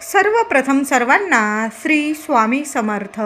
सर्वप्रथम सर्वांना श्री स्वामी समर्थ.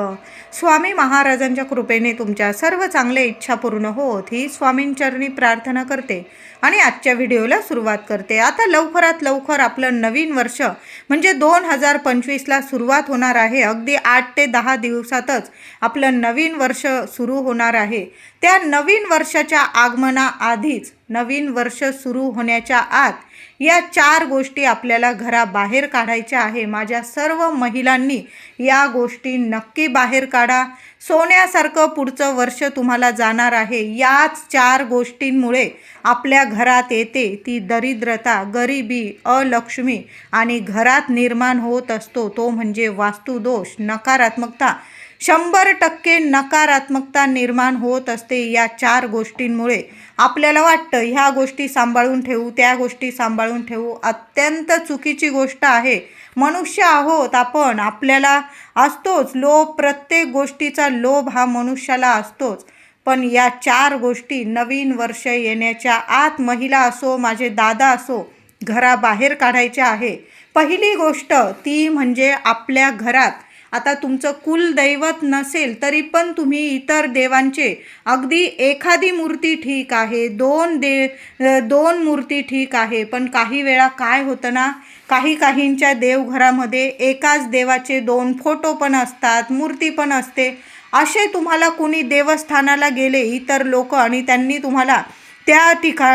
स्वामी महाराजांच्या कृपेने तुमच्या सर्व चांगल्या इच्छा पूर्ण होत ही स्वामींचरणी प्रार्थना करते आणि आजच्या व्हिडिओला सुरुवात करते. आता लवकरात लवकर आपलं नवीन वर्ष म्हणजे 2025ला सुरुवात होणार आहे. अगदी 8 ते 10 दिवसातच आपलं नवीन वर्ष सुरू होणार आहे. त्या नवीन वर्षाच्या आगमनाआधीच नवीन वर्ष सुरू होण्याच्या आत या 4 गोष्टी आपल्याला घराबाहेर काढायच्या आहे. माझ्या सर्व महिलांनी या गोष्टी नक्की बाहेर काढा. सोन्यासारखं पुढचं वर्ष तुम्हाला जाणार आहे. याच 4 गोष्टींमुळे आपल्या घरात येते ती दरिद्रता, गरिबी, अलक्ष्मी आणि घरात निर्माण होत असतो तो म्हणजे वास्तुदोष, नकारात्मकता. 100% नकारात्मकता निर्माण होत असते या 4 गोष्टींमुळे. आपल्याला वाटतं ह्या गोष्टी सांभाळून ठेवू, त्या गोष्टी सांभाळून ठेवू. अत्यंत चुकीची गोष्ट आहे. मनुष्य आहोत आपण, आपल्याला असतोच लोभ, प्रत्येक गोष्टीचा लोभ हा मनुष्याला असतोच. पण या 4 गोष्टी नवीन वर्ष येण्याच्या आत महिला असो, माझे दादा असो, घराबाहेर काढायच्या आहे. पहिली गोष्ट ती म्हणजे आपल्या घरात आता तुमचं कुलदैवत नसेल तरी पण तुम्ही इतर देवांचे अगदी एखादी मूर्ती ठीक आहे, दोन मूर्ती ठीक आहे. पण काही वेळा काय होतं ना, काहींच्या देवघरामध्ये एकाच देवाचे 2 फोटो पण असतात, मूर्ती पण असते. असे तुम्हाला कोणी देवस्थानाला गेले इतर लोक आणि त्यांनी तुम्हाला त्या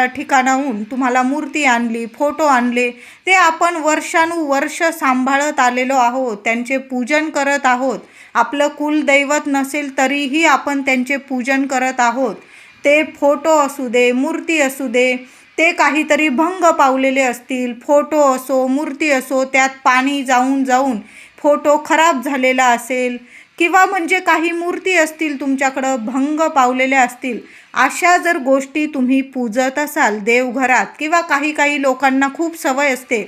ठिकाणाहून तुम्हाला मूर्ती आणली, फोटो आणले, ते आपण वर्षानुवर्ष सांभाळत आलेलो आहोत, त्यांचे पूजन करत आहोत. आपलं कुलदैवत नसेल तरीही आपण त्यांचे पूजन करत आहोत. ते फोटो असू दे, मूर्ती असू दे, ते काहीतरी भंग पावलेले असतील. फोटो असो, मूर्ती असो, त्यात पाणी जाऊन फोटो खराब झालेला असेल किंवा म्हणजे काही मूर्ती असतील तुमच्याकडं भंग पावलेल्या असतील. अशा जर गोष्टी तुम्ही पूजत असाल देवघरात किंवा काही लोकांना खूप सवय असते,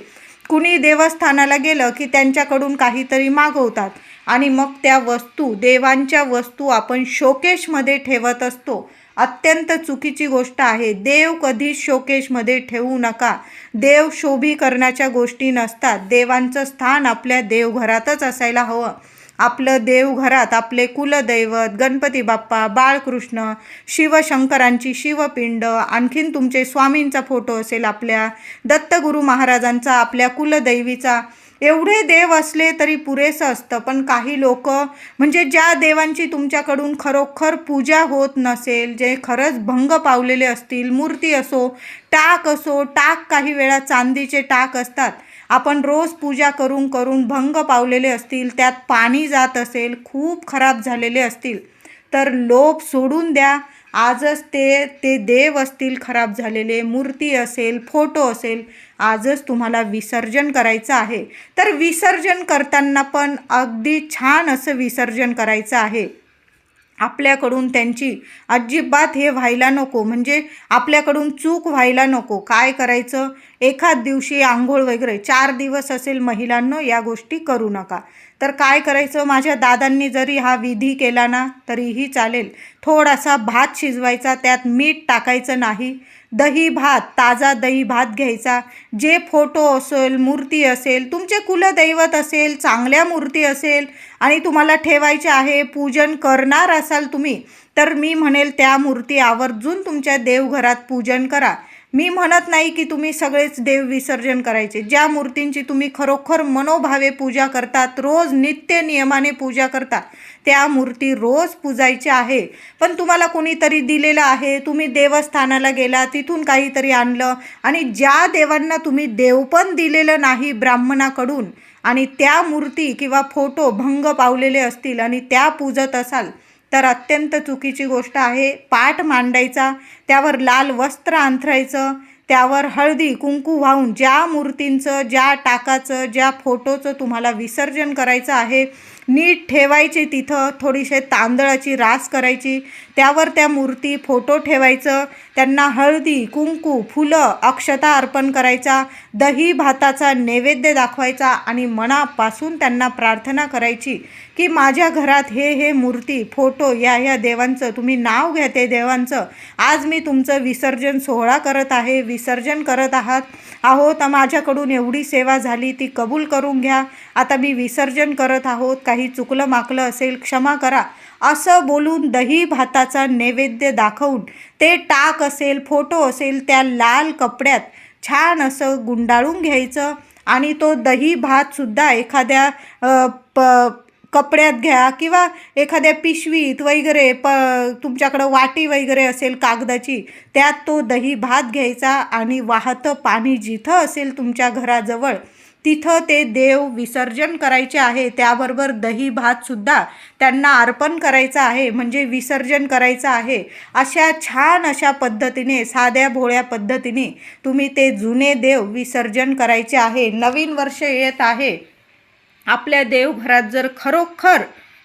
कुणी देवस्थानाला गेलं की त्यांच्याकडून काहीतरी मागवतात आणि मग त्या वस्तू, देवांच्या वस्तू आपण शोकेशमध्ये ठेवत असतो. अत्यंत चुकीची गोष्ट आहे. देव कधी शोकेशमध्ये ठेवू नका. देव शोभीकरणाच्या गोष्टी नसतात. देवांचं स्थान आपल्या देवघरातच असायला हवं. आपलं देवघरात आपले कुलदैवत गणपती बाप्पा, बाळकृष्ण, शिवशंकरांची शिवपिंड, आणखीन तुमचे स्वामींचा फोटो असेल, आपल्या दत्तगुरू महाराजांचा, आपल्या कुलदैवीचा, एवढे देव असले तरी पुरेसं असतं. पण काही लोक म्हणजे ज्या देवांची तुमच्याकडून खरोखर पूजा होत नसेल, जे खरंच भंग पावलेले असतील, मूर्ती असो, टाक काही वेळा चांदीचे टाक असतात, आपण रोज पूजा करून भंग पावलेले असतील, त्यात पाणी जात असेल, खूप खराब झालेले असतील, तर लोभ सोडून द्या. आजच ते देव असतील खराब झालेले, मूर्ती असेल, फोटो असेल, आजच तुम्हाला विसर्जन करायचं आहे. तर विसर्जन करताना पण अगदी छान असं विसर्जन करायचं आहे. आपल्याकडून त्यांची अजिबात हे व्हायला नको, म्हणजे आपल्याकडून चूक व्हायला नको. काय करायचं, एखाद दिवशी आंघोळ वगैरे, 4 दिवस असेल महिलांनो, या गोष्टी करू नका. तर काय करायचं, माझ्या दादांनी जरी हा विधी केला ना तरीही चालेल. थोडासा भात शिजवायचा, त्यात मीठ टाकायचं नाही. दही भात, ताजा दही भात घ्यायचा. जे फोटो असेल, मूर्ती असेल, तुमचे कुलदैवत असेल, चांगल्या मूर्ती असेल आणि तुम्हाला ठेवायचे आहे, पूजन करणार असाल तुम्ही, तर मी म्हणेल त्या मूर्ती आवर्जून तुमच्या देवघरात पूजन करा. मी म्हणत नाही की तुम्ही सगळेच देव विसर्जन करायचे. ज्या मूर्तींची तुम्ही खरोखर मनोभावे पूजा करतात, रोज नित्य नियमाने पूजा करता, त्या मूर्ती रोज पूजायच्या आहे. पण तुम्हाला कोणीतरी दिलेलं आहे, तुम्ही देवस्थानाला गेला, तिथून काहीतरी आणलं आणि ज्या देवांना तुम्ही देव पण दिलेलं नाही ब्राह्मणाकडून आणि त्या मूर्ती किंवा फोटो भंग पावलेले असतील आणि त्या पूजत असाल, तर अत्यंत चुकीची गोष्ट आहे. पाट मांडायचा, त्यावर लाल वस्त्र अंथरायचं, त्यावर हळदी कुंकू वाहून ज्या मूर्तींचं, ज्या टाकाचं, ज्या फोटोचं तुम्हाला विसर्जन करायचं आहे, नीट ठेवायचे. तिथं थोडीशी तांदळाची रास करायची, त्यावर त्या मूर्ती फोटो ठेवायचं, त्यांना हळदी कुंकू फुलं अक्षता अर्पण करायचा, दही भाताचा नैवेद्य दाखवायचा आणि मनापासून त्यांना प्रार्थना करायची की माझ्या घरात हे मूर्ती फोटो या देवांचं तुम्ही नाव घ्या, ते देवांचं आज मी तुमचं विसर्जन सोहळा करत आहे, विसर्जन करत आहोत माझ्याकडून एवढी सेवा झाली ती कबूल करून घ्या, आता मी विसर्जन करत आहोत, काही चुकलं माकलं असेल क्षमा करा असं बोलून दही भाताचा नैवेद्य दाखवून ते टाक असेल फोटो असेल त्या लाल कपड्यात छान असं गुंडाळून घ्यायचं आणि तो दही भातसुद्धा एखाद्या कपड्यात घ्या किंवा एखाद्या पिशवीत वगैरे तुमच्याकडं वाटी वगैरे असेल कागदाची, त्यात तो दही भात घ्यायचा आणि वाहतं पाणी जिथं असेल तुमच्या घराजवळ तिथं ते देव विसर्जन करायचे आहे, त्याबरोबर दही भातसुद्धा त्यांना अर्पण करायचं आहे, म्हणजे विसर्जन करायचं आहे. अशा पद्धतीने साध्या भोळ्या पद्धतीने तुम्ही ते जुने देव विसर्जन करायचे आहे. नवीन वर्ष येत आहे, आपल्या देवघरात जर खरोखर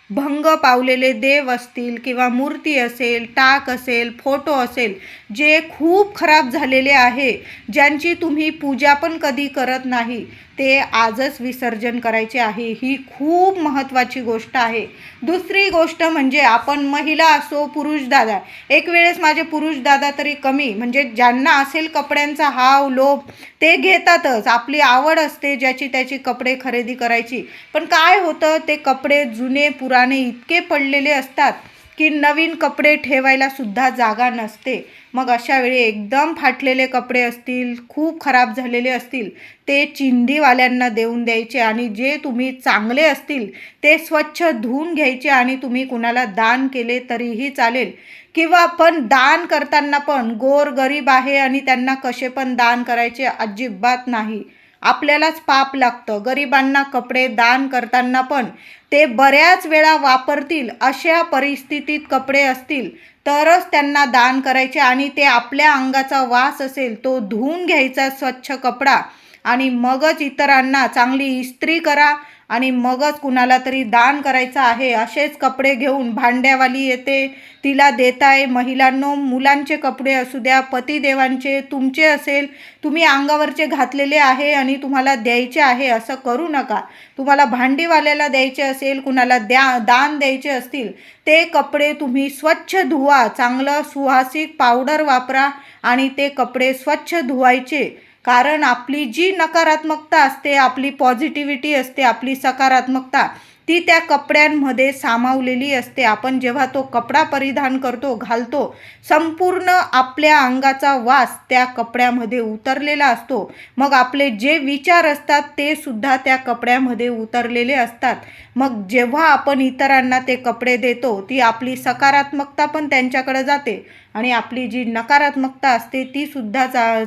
भंग पावलेले देव असतील किंवा मूर्ती असेल, टाक असेल, फोटो असेल जे खूप खराब झालेले आहे, ज्यांची तुम्ही पूजा पण कधी करत नाही, ते आजच विसर्जन करायचे आहे. ही खूप महत्त्वाची गोष्ट आहे. दुसरी गोष्ट म्हणजे आपण महिला असो पुरुष दादा, एक वेळेस माझे पुरुष दादा तरी कमी, म्हणजे ज्यांना असेल कपड्यांचा हाव लोभ ते घेतातच, आपली आवड असते ज्याची त्याची कपडे खरेदी करायची, पण काय होतं ते कपडे जुने पुराणे इतके पडलेले असतात की नवीन कपडे ठेवायला सुद्धा जागा नसते. मग अशा वेळी एकदम फाटलेले कपडे असतील, खूप खराब झालेले असतील, ते चिंधीवाल्यांना देऊन द्यायचे आणि जे तुम्ही चांगले असतील ते स्वच्छ धुवून घ्यायचे आणि तुम्ही कुणाला दान केले तरीही चालेल. किंवा पण दान करताना पण गोरगरीब आहे आणि त्यांना कसे पण दान करायचे अजिबात नाही, आपल्यालाच पाप लागतं. गरिबांना कपडे दान करताना पण ते बऱ्याच वेळा वापरतील अशा परिस्थितीत कपडे असतील तरच त्यांना दान करायचे आणि ते आपल्या अंगाचा वास असेल तो धुवून घ्यायचा स्वच्छ कपडा आणि मगच इतरांना चांगली इस्त्री करा आणि मगच कुणाला तरी दान करायचं आहे. असेच कपडे घेऊन भांड्यावाली येते, तिला देताय. महिलांनो, मुलांचे कपडे असू द्या, पतिदेवांचे, तुमचे असेल, तुम्ही अंगावरचे घातलेले आहे आणि तुम्हाला द्यायचे आहे असं करू नका. तुम्हाला भांडीवाल्याला द्यायचे असेल, कुणाला दान द्यायचे असतील, ते कपडे तुम्ही स्वच्छ धुवा, चांगलं सुवासिक पावडर वापरा आणि ते कपडे स्वच्छ धुवायचे. कारण आपली जी नकारात्मकता असते, आपली पॉझिटिव्हिटी असते, आपली सकारात्मकता ती त्या कपड्यांमध्ये सामावलेली असते. आपण जेव्हा तो कपडा परिधान करतो, घालतो, संपूर्ण आपल्या अंगाचा वास त्या कपड्यामध्ये उतरलेला असतो. मग आपले जे विचार असतात ते सुद्धा त्या कपड्यामध्ये उतरलेले असतात. मग जेव्हा आपण इतरांना ते कपडे देतो, ती आपली सकारात्मकता पण त्यांच्याकडे जाते आणि आपली जी नकारात्मकता असते ती सुद्धा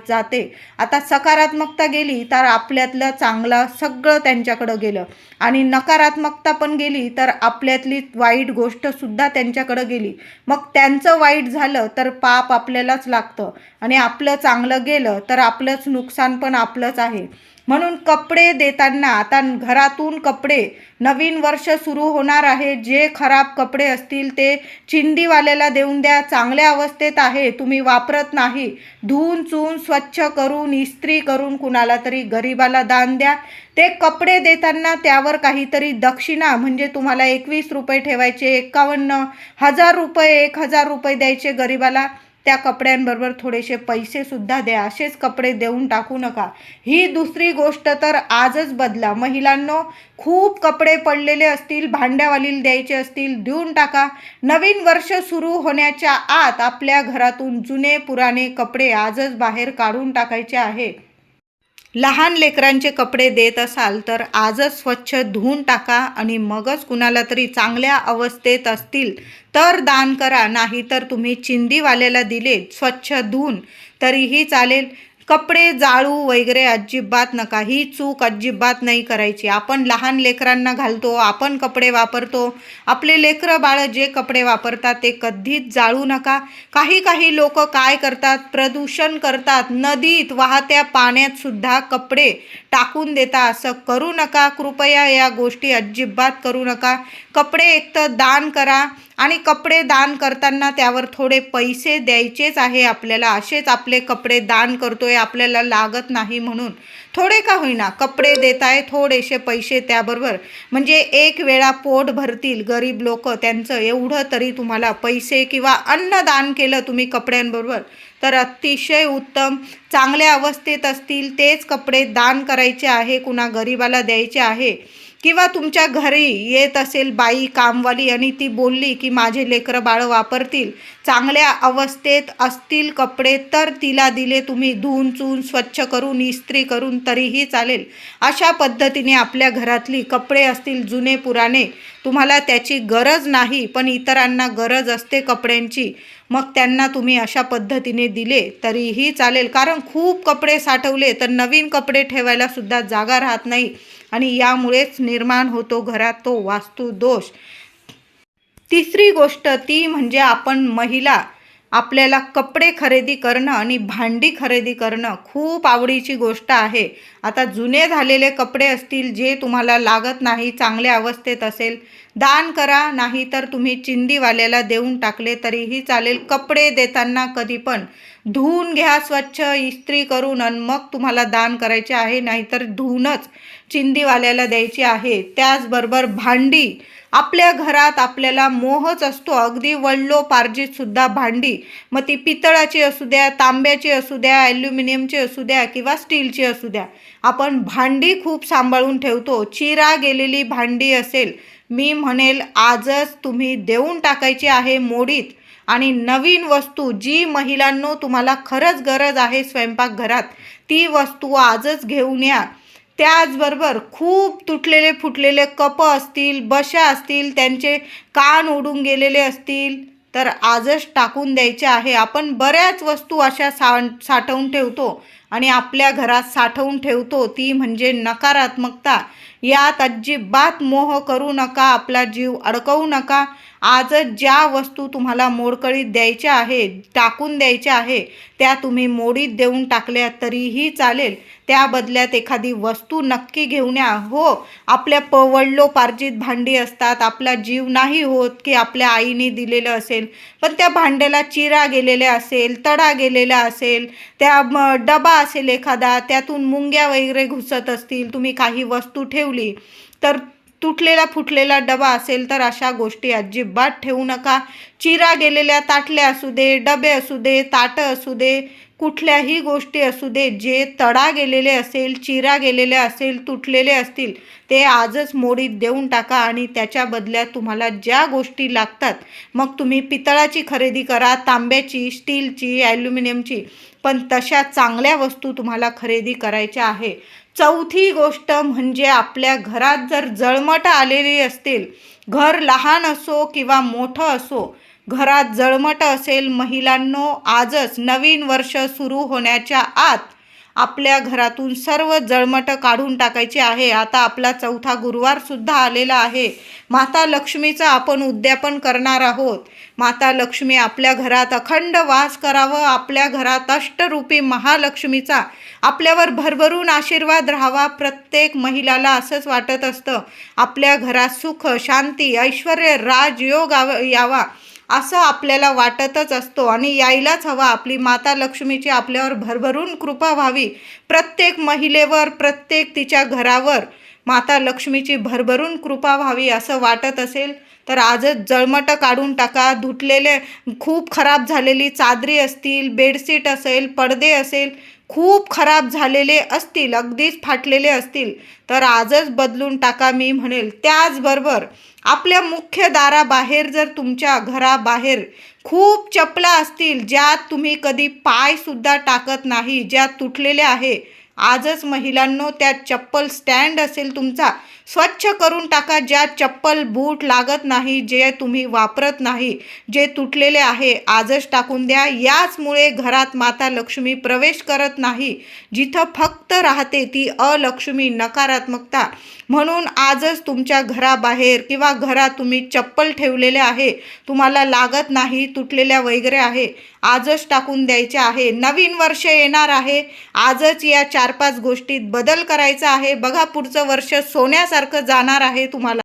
जाते. आता सकारात्मकता गेली तर आपल्यातलं चांगलं सगळं त्यांच्याकडं गेलं आणि नकारात्मकता पण गेली तर आपल्यातली वाईट गोष्टसुद्धा त्यांच्याकडं गेली. मग त्यांचं वाईट झालं तर पाप आपल्यालाच लागतं आणि आपलं चांगलं गेलं तर आपलंच नुकसान पण आपलंच आहे. म्हणून कपडे देताना आता घरातून कपडे, नवीन वर्ष सुरू होणार आहे, जे खराब कपडे असतील ते चिंधीवाल्याला देऊन द्या. चांगल्या अवस्थेत आहे, तुम्ही वापरत नाही, धुवून चुवून स्वच्छ करून इस्त्री करून कुणाला तरी गरिबाला दान द्या. ते कपडे देताना त्यावर काहीतरी दक्षिणा, म्हणजे तुम्हाला 21 रुपये ठेवायचे, 51,000 रुपये, 1,000 रुपये द्यायचे गरिबाला, त्या कपड्यांबरोबर थोडेसे पैसेसुद्धा द्या. असेच कपडे देऊन टाकू नका. ही दुसरी गोष्ट तर आजच बदला. महिलांनो, खूप कपडे पडलेले असतील, भांड्यावालीला द्यायचे असतील, देऊन टाका. नवीन वर्ष सुरू होण्याच्या आत आपल्या घरातून जुने पुराणे कपडे आजच बाहेर काढून टाकायचे आहे. लहान लेकरांचे कपडे देत असाल तर आजच स्वच्छ धुवून टाका आणि मगच कुणाला तरी चांगल्या अवस्थेत असतील तर दान करा. नाही तर तुम्ही चिंधीवाल्याला दिले स्वच्छ धुवून तरीही चालेल. कपडे जाळू वगैरे अजिबात नका. ही चूक अजिबात नाही करायची. आपण लहान लेकरांना घालतो, आपण कपडे वापरतो, आपले लेकरं बाळं जे कपडे वापरतात ते कधीच जाळू नका. काही लोक काय करतात, प्रदूषण करतात, नदीत वाहत्या पाण्यात सुद्धा कपडे टाकून देता. असं करू नका. कृपया या गोष्टी अजिबात करू नका. कपडे एकतर दान करा आणि कपडे दान करताना त्यावर थोडे पैसे द्यायचेच आहे आपल्याला. असेच आपले कपडे दान करतोय, आपल्याला लागत नाही म्हणून थोडे का होईना कपडे देताय, थोडेसे पैसे त्याबरोबर, म्हणजे एक वेळा पोट भरतील गरीब लोक त्यांचं, एवढं तरी तुम्हाला पैसे किंवा अन्न दान केलं तुम्ही कपड्यांबरोबर तर अतिशय उत्तम. चांगल्या अवस्थेत असतील तेच कपडे दान करायचे आहे, कुणा गरीबाला द्यायचे आहे. किंवा तुमच्या घरी येत असेल बाई कामवाली आणि ती बोलली की माझे लेकरं बाळं वापरतील, चांगल्या अवस्थेत असतील कपडे तर तिला दिले तुम्ही धुवून चून स्वच्छ करून इस्त्री करून तरीही चालेल. अशा पद्धतीने आपल्या घरातली कपडे असतील जुने पुराणे, तुम्हाला त्याची गरज नाही पण इतरांना गरज असते कपड्यांची, मग त्यांना तुम्ही अशा पद्धतीने दिले तरीही चालेल. कारण खूप कपडे साठवले तर नवीन कपडे ठेवायला सुद्धा जागा राहत नाही आणि यामुळेच निर्माण होतो घरात तो वास्तुदोष. तिसरी गोष्ट ती म्हणजे आपण महिला, आपल्याला कपडे खरेदी करणं आणि भांडी खरेदी करणं खूप आवडीची गोष्ट आहे. आता जुने झालेले कपडे असतील जे तुम्हाला लागत नाही, चांगल्या अवस्थेत असेल, दान करा, नाही तर तुम्ही चिंदीवाल्याला देऊन टाकले तरीही चालेल. कपडे देताना कधी पण धुवून घ्या स्वच्छ इस्त्री करून आणि मग तुम्हाला दान करायचे आहे, नाहीतर धुवूनच चिंदीवाल्याला द्यायची आहे. त्याचबरोबर भांडी, आपल्या घरात आपल्याला मोहच असतो, अगदी वडिलोपार्जित सुद्धा भांडी, मग ती पितळाची असू द्या, तांब्याची असू द्या, ॲल्युमिनियमची असू द्या किंवा स्टीलची असू द्या, आपण भांडी खूप सांभाळून ठेवतो. चिरा गेलेली भांडी असेल, मी म्हणेल आजच तुम्ही देऊन टाकायची आहे मोडीत. आणि नवीन वस्तू जी महिलांनो तुम्हाला खरंच गरज आहे स्वयंपाकघरात, ती वस्तू आजच घेऊन या. त्याचबरोबर खूप तुटलेले फुटलेले कप असतील, बशा असतील, त्यांचे कान उडून गेलेले असतील तर आजच टाकून द्यायचे आहे. आपण बऱ्याच वस्तू अशा साठवून ठेवतो आणि आपल्या घरात साठवून ठेवतो, ती म्हणजे नकारात्मकता. यात अजिबात मोह करू नका, आपला जीव अडकवू नका. आजच ज्या वस्तू तुम्हाला मोडकळीत द्यायच्या आहे, टाकून द्यायच्या आहे, त्या तुम्ही मोडीत देऊन टाकल्या तरीही चालेल. त्या बदल्यात एखादी वस्तू नक्की घेऊन या. हो, आपल्या वडिलोपार्जित भांडी असतात, आपला जीव नाही होत की आपल्या आईने दिलेलं असेल, पण त्या भांड्याला चिरा गेलेला असेल, तडा गेलेला असेल, त्या डबा असेल एखादा, त्यातून मुंग्या वगैरे घुसत असतील, तुम्ही काही वस्तू ठेवली तर तुटलेला फुटलेला डबा असेल तर अशा गोष्टी अजिबात ठेवू नका. चिरा गेलेल्या ताटल्या असू दे, डबे असू दे, ताटं असू दे, कुठल्याही गोष्टी असू दे, जे तडा गेलेले असेल, चिरा गेलेले असेल, तुटलेले असतील, ते आजच मोडीत देऊन टाका. आणि त्याच्या बदल्यात तुम्हाला ज्या गोष्टी लागतात, मग तुम्ही पितळाची खरेदी करा, तांब्याची, स्टीलची, ॲल्युमिनियमची, पण तशा चांगल्या वस्तू तुम्हाला खरेदी करायच्या आहे. चौथी गोष्ट म्हणजे आपल्या घरात जर जळमट आलेली असतील, घर लहान असो किंवा मोठं असो, घरात जळमट असेल महिलांनो, आजच नवीन वर्ष सुरू होण्याच्या आत आपल्या घरातून सर्व जळमट काढून टाकायचे आहे. आता आपला चौथा गुरुवार सुद्धा आलेला आहे. माता लक्ष्मीचं आपण उद्यापन करणार आहोत. माता लक्ष्मी आपल्या घरात अखंड वास करावं, आपल्या घरात अष्टरूपी महालक्ष्मीचा आपल्यावर भरभरून आशीर्वाद राहावा. प्रत्येक महिलाला असंच वाटत असतं, आपल्या घरात सुख, शांती, ऐश्वर्य, राजयोग यावा, असं आपल्याला वाटतच असतो आणि यायलाच हवा. आपली माता लक्ष्मीची आपल्यावर भरभरून कृपा व्हावी. प्रत्येक महिलेवर, प्रत्येक तिच्या घरावर माता लक्ष्मीची भरभरून कृपा व्हावी असं वाटत असेल तर आजच जळमट काढून टाका. धुतलेले, खूप खराब झालेली चादरी असतील, बेडशीट असेल, पडदे असेल, खूप खराब झालेले असतील, अगदीच फाटलेले असतील तर आजच बदलून टाका मी म्हणेल. त्याचबरोबर आपल्या मुख्य दाराबाहेर, जर तुमच्या घराबाहेर खूप चपला असतील, ज्यात तुम्ही कधी पायसुद्धा टाकत नाही, ज्या तुटलेल्या आहे, आजच महिलांनो त्या चप्पल स्टँड असेल तुमचा, स्वच्छ करून टाका. ज्या चप्पल बूट लागत नाही, जे तुम्ही वापरत नाही, जे तुटलेले आहे, आजच टाकून द्या. याचमुळे घरात माता लक्ष्मी प्रवेश करत नाही, जिथं फक्त राहते ती अलक्ष्मी, नकारात्मकता. म्हणून आजच तुमच्या घराबाहेर किंवा घरात तुम्ही चप्पल ठेवलेले आहे, तुम्हाला लागत नाही, तुटलेल्या वगैरे आहे, आजच टाकून द्यायचे आहे. नवीन वर्ष येणार आहे, आजच या 4-5 गोष्टीत बदल करायचा आहे. बघा, पुढचं वर्ष सोन्यासारखं जाणार आहे तुम्हाला.